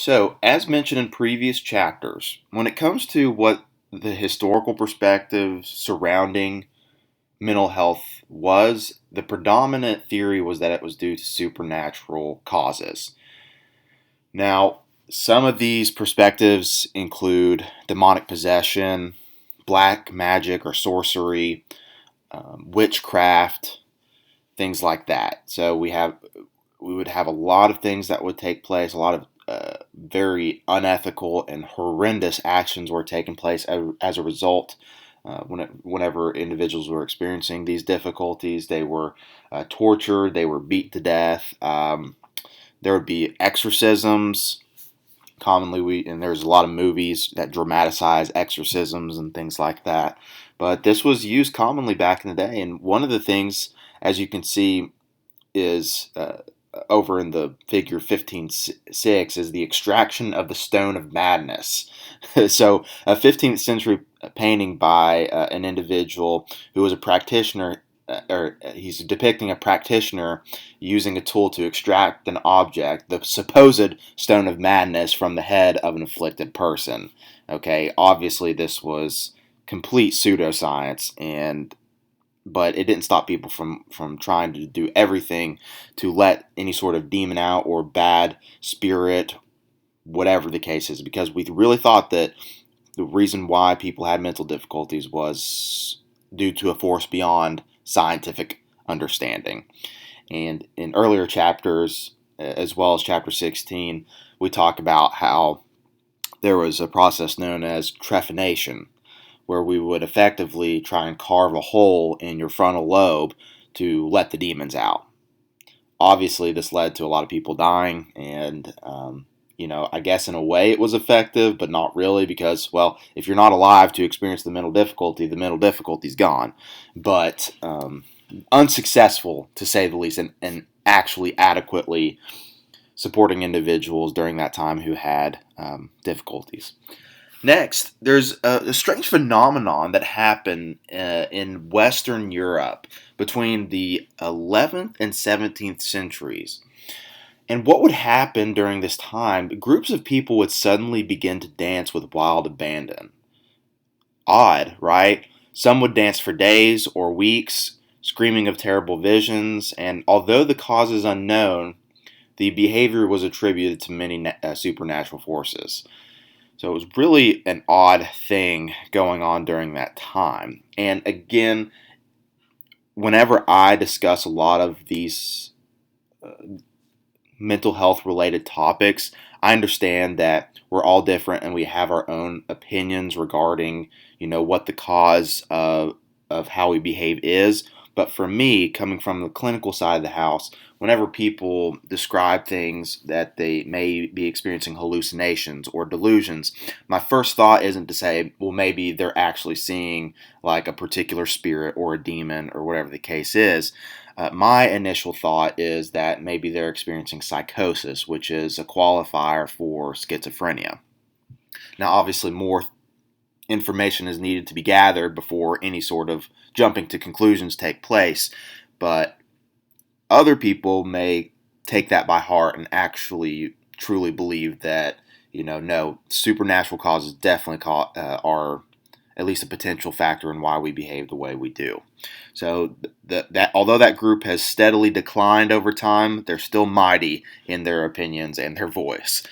So, as mentioned in previous chapters, when it comes to what the historical perspective surrounding mental health was, the predominant theory was that it was due to supernatural causes. Now, some of these perspectives include demonic possession, black magic or sorcery, witchcraft, things like that. So we would have a lot of things that would take place, a lot of very unethical and horrendous actions were taking place as a result. Whenever individuals were experiencing these difficulties, they were tortured, they were beat to death. There would be exorcisms. Commonly, and there's a lot of movies that dramatize exorcisms and things like that. But this was used commonly back in the day. And one of the things, as you can see, is over in the figure 15:6 is the extraction of the Stone of Madness. So, a 15th century painting by an individual who was a practitioner, or he's depicting a practitioner using a tool to extract an object, the supposed Stone of Madness, from the head of an afflicted person. Okay, obviously, this was complete pseudoscience, and but it didn't stop people from trying to do everything to let any sort of demon out or bad spirit, whatever the case is, because we really thought that the reason why people had mental difficulties was due to a force beyond scientific understanding. And in earlier chapters, as well as chapter 16, we talk about how there was a process known as trephination, where we would effectively try and carve a hole in your frontal lobe to let the demons out. Obviously, this led to a lot of people dying, and I guess in a way it was effective, but not really, because, well, if you're not alive to experience the mental difficulty's gone. But unsuccessful, to say the least, and actually adequately supporting individuals during that time who had difficulties. Next, there's a strange phenomenon that happened in Western Europe between the 11th and 17th centuries. And what would happen during this time, groups of people would suddenly begin to dance with wild abandon. Odd, right? Some would dance for days or weeks, screaming of terrible visions, and although the cause is unknown, the behavior was attributed to many supernatural forces. So it was really an odd thing going on during that time. And again, whenever I discuss a lot of these mental health related topics, I understand that we're all different and we have our own opinions regarding, what the cause of how we behave is. But for me, coming from the clinical side of the house, whenever people describe things that they may be experiencing hallucinations or delusions, my first thought isn't to say, well, maybe they're actually seeing like a particular spirit or a demon or whatever the case is. My initial thought is that maybe they're experiencing psychosis, which is a qualifier for schizophrenia. Now, obviously, more information is needed to be gathered before any sort of jumping to conclusions take place, but other people may take that by heart and actually truly believe that, no, supernatural causes definitely are at least a potential factor in why we behave the way we do. So that although that group has steadily declined over time, they're still mighty in their opinions and their voice.